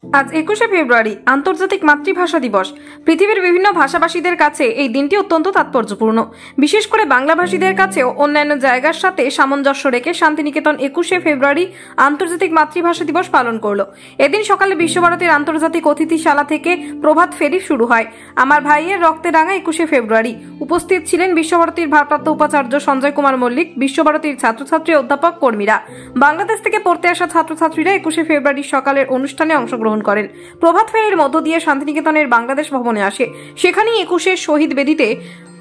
আজ 21শে ফেব্রুয়ারি আন্তর্জাতিক মাতৃভাষা দিবস। পৃথিবীর বিভিন্ন ভাষাভাষীদের কাছে এই দিনটি অত্যন্ত তাৎপর্যপূর্ণ। বিশেষ করে বাংলাভাষীদের কাছেও অন্যান্য জায়গার সাথে সামঞ্জস্য রেখে শান্তিনিকেতন 21শে ফেব্রুয়ারি আন্তর্জাতিক মাতৃভাষা দিবস পালন করলো। এদিন সকালে বিশ্বভারতীর আন্তর্জাতিক অতিথিশালা থেকে প্রভাত ফেরি শুরু হয়। আমার ভাইয়ের রক্তে রাঙা 21শে ফেব্রুয়ারি। উপস্থিত ছিলেন বিশ্বভারতীর ভারপ্রাপ্ত উপাচার্য সঞ্জয় কুমার মল্লিক, বিশ্বভারতীর ছাত্রছাত্রী, অধ্যাপক, কর্মীরা। বাংলাদেশ থেকে পড়তে আসা ছাত্রছাত্রীরা 21শে ফেব্রুয়ারি সকালের অনুষ্ঠানে অংশগ্রহণ করেন। প্রভাত ফেরির মধ্য দিয়ে শান্তিনিকেতনের বাংলাদেশ ভবনে আসে। সেখানেই 21শে শহীদ বেদিতে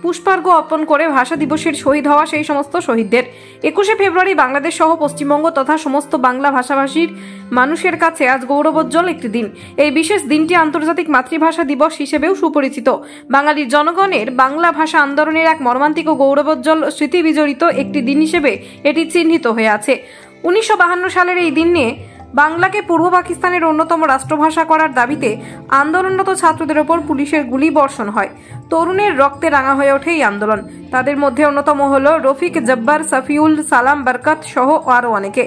পুষ্পার্ঘ্য অর্পণ করে ভাষা দিবসের শহীদ হওয়া সেই সমস্ত শহীদদের। 21শে ফেব্রুয়ারি বাংলাদেশ সহ পশ্চিমবঙ্গ তথা সমস্ত বাংলা ভাষাভাষীর মানুষের কাছে আজ গৌরবোজ্জ্বল একটি দিন। এই বিশেষ দিনটি আন্তর্জাতিক মাতৃভাষা দিবস হিসেবেও সুপরিচিত। বাঙালির জনগণের বাংলা ভাষা আন্দোলনের এক মর্মান্তিক ও গৌরবোজ্জ্বল স্মৃতি বিজড়িত একটি দিন হিসেবে এটি চিহ্নিত হয়ে আছে। 1952 সালের এই দিন নিয়ে বাংলাকে পূর্ব পাকিস্তানের অন্যতম রাষ্ট্রভাষা করার দাবিতে আন্দোলনরত ছাত্রদের ওপর পুলিশের গুলি বর্ষণ হয়। তরুণের রক্তে রাঙা হয়ে ওঠে এই আন্দোলন। তাদের মধ্যে অন্যতম হল রফিক, জব্বার, সাফিউল, সালাম, বরকত সহ আরও অনেকে।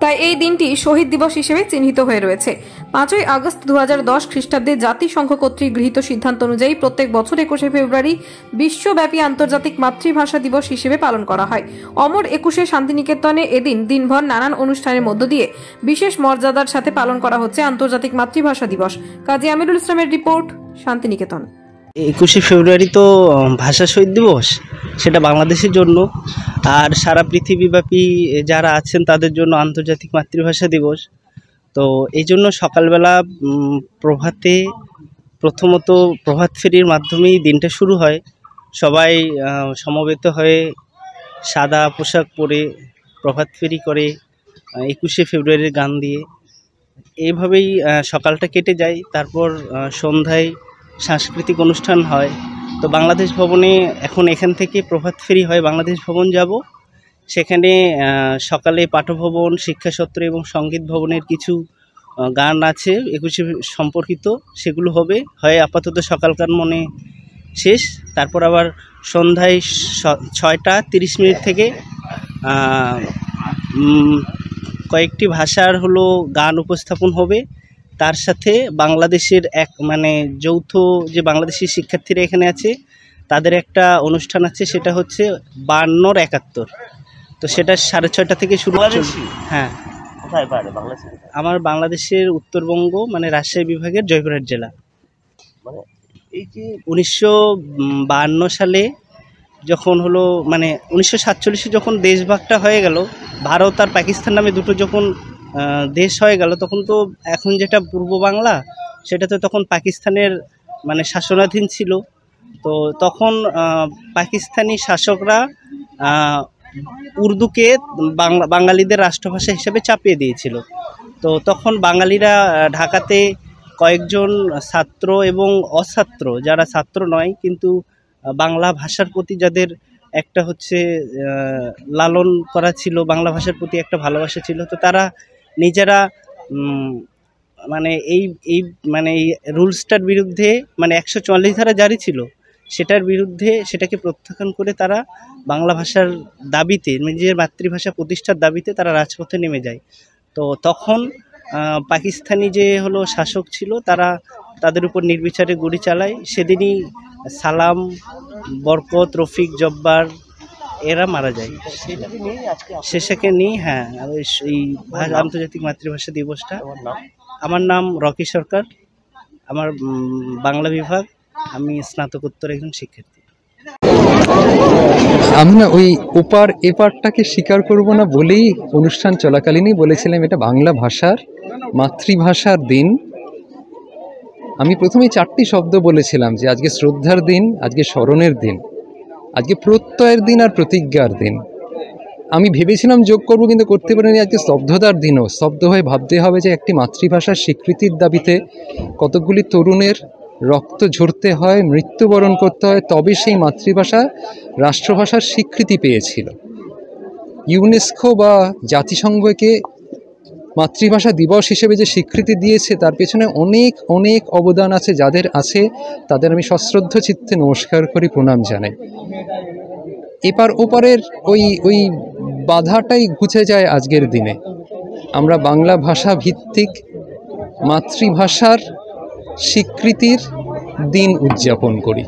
তাই এই দিনটি শহীদ দিবস হিসেবে চিহ্নিত হয়ে রয়েছে। 5ই আগস্ট 2010 খ্রিস্টাব্দে জাতিসংঘ কর্তৃক গৃহীত সিদ্ধান্ত অনুযায়ী প্রত্যেক বছর 21শে ফেব্রুয়ারি বিশ্বব্যাপী আন্তর্জাতিক মাতৃভাষা দিবস হিসেবে পালন করা হয়। অমর 21শে শান্তিনিকেতনে এদিন দিনভর নানান অনুষ্ঠানের মধ্য দিয়ে বিশেষ মর্যাদার সাথে পালন করা হচ্ছে আন্তর্জাতিক মাতৃভাষা দিবস। কাজী আমিরুল ইসলামের রিপোর্ট, শান্তিনিকেতন। 21শে ফেব্রুয়ারি তো ভাষা শহীদ দিবস, সেটা বাংলাদেশের জন্য, আর সারা পৃথিবীব্যাপী যারা আছেন তাদের জন্য আন্তর্জাতিক মাতৃভাষা দিবস। তো এই জন্য সকালবেলা প্রভাতে প্রথমত প্রভাত ফেরির মাধ্যমেই দিনটা শুরু হয়। সবাই সমবেত হয়ে সাদা পোশাক পরে প্রভাত ফেরি করে 21শে ফেব্রুয়ারির গান দিয়ে এইভাবেই সকালটা কেটে যায়। তারপর সন্ধ্যায় সাংস্কৃতিক অনুষ্ঠান হয়। তো বাংলাদেশ ভবনে এখন এখান থেকে প্রভাত ফেরি হয়, বাংলাদেশ ভবন যাব। সেখানে সকালে পাঠভবন, শিক্ষাসত্র এবং সঙ্গীত ভবনের কিছু গান আছে 21শে সম্পর্কিত, সেগুলো হয় আপাতত সকালকার মনে শেষ। তারপর আবার সন্ধ্যায় 6টা 30 মিনিট থেকে কয়েকটি ভাষার গান উপস্থাপন হবে। তার সাথে বাংলাদেশের যৌথ যে বাংলাদেশি শিক্ষার্থীরা এখানে আছে তাদের একটা অনুষ্ঠান আছে, সেটা হচ্ছে 52-71। তো সেটা 6:30 থেকে শুরু হচ্ছে। হ্যাঁ, আমার বাংলাদেশের উত্তরবঙ্গ রাজশাহী বিভাগের জয়পুরহাট জেলা। এই যে 1952 সালে যখন 1947-এ যখন দেশভাগটা হয়ে গেল, ভারত আর পাকিস্তান নামে দুটো যখন দেশ হয়ে গেল, তখন তো এখন যেটা পূর্ব বাংলা সেটা তো তখন পাকিস্তানের শাসনাধীন ছিল। তো তখন পাকিস্তানি শাসকরা উর্দুকে বাঙালিদের রাষ্ট্রভাষা হিসেবে চাপিয়ে দিয়েছিল। তো তখন বাঙালিরা ঢাকাতে কয়েকজন ছাত্র এবং অছাত্র, যারা ছাত্র নয় কিন্তু বাংলা ভাষার প্রতি যাদের একটা লালন করা ছিল, বাংলা ভাষার প্রতি একটা ভালোবাসা ছিল, তো তারা নিজেরা এই রুলসটার বিরুদ্ধে 144 ধারা জারি ছিল, সেটার বিরুদ্ধে সেটাকে প্রত্যাখ্যান করে তারা বাংলা ভাষার দাবিতে, নিজের মাতৃভাষা প্রতিষ্ঠার দাবিতে তারা রাজপথে নেমে যায়। তো তখন পাকিস্তানি যে শাসক ছিল, তারা তাদের উপর নির্বিচারে গুলি চালায়। সেদিনই সালাম, বরকত, রফিক, জব্বার এরা মারা যায়। শেষকে নিয়ে এই আন্তর্জাতিক মাতৃভাষা দিবসটা। আমার নাম রকি সরকার, আমার বাংলা বিভাগ, আমি স্নাতকোত্তর একজন শিক্ষার্থী। আমি না ওই ওপার এপারটাকে স্বীকার করব না বলেই অনুষ্ঠান চলাকালীনই বলেছিলাম এটা বাংলা ভাষার মাতৃভাষার দিন। আমি প্রথমেই 4টি শব্দ বলেছিলাম যে আজকে শ্রদ্ধার দিন, আজকে স্মরণের দিন, আজকে প্রত্যয়ের দিন আর প্রতিজ্ঞার দিন। আমি ভেবেছিলাম যোগ করব, কিন্তু করতে পারিনি। আজকে স্তব্ধতার দিনও। স্তব্ধ হয়ে ভাবতে হবে যে একটি মাতৃভাষার স্বীকৃতির দাবিতে কতকগুলি তরুণের রক্ত ঝরতে হয়, মৃত্যুবরণ করতে হয়, তবে সেই মাতৃভাষা রাষ্ট্রভাষার স্বীকৃতি পেয়েছিল। ইউনেস্কো বা জাতিসংঘকে মাতৃভাষা দিবস হিসেবে যে স্বীকৃতি দিয়েছে তার পেছনে অনেক অনেক অবদান আছে। যাদের আছে তাদের আমি সশ্রদ্ধ চিত্তে নমস্কার করি, প্রণাম জানাই। এপার ওপারের ওই বাধাটাই ঘুচে যায় আজকের দিনে। আমরা বাংলা ভাষা ভিত্তিক মাতৃভাষার স্বীকৃতির দিন উদযাপন করি।